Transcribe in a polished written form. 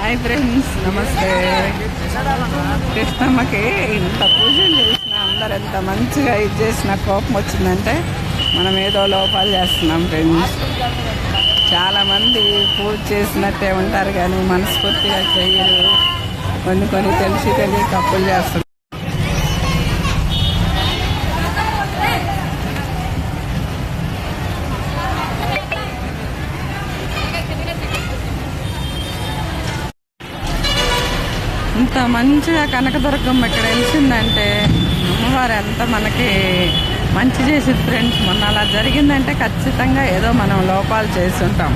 Hi friends, నమస్తే. కృష్ణమ్మకి ఇంత పూజలు చేసిన అందరు ఎంత మంచిగా ఇది చేసిన కోపం వచ్చిందంటే మనం ఏదో లోపాలు చేస్తున్నాం ఫ్రెండ్స్. చాలామంది పూజ చేసినట్టే ఉంటారు కానీ మనస్ఫూర్తిగా చెయ్యరు. కొన్ని తెలిసి తెలియక తప్పులు చేస్తున్నారు. ఇంత మంచిగా కనకదుర్గమ్మ ఇక్కడ వెలిసిందంటే అమ్మవారు ఎంత మనకి మంచి చేసింది ఫ్రెండ్స్. మొన్న అలా జరిగిందంటే ఖచ్చితంగా ఏదో మనం లోపాలు చేసి ఉంటాం.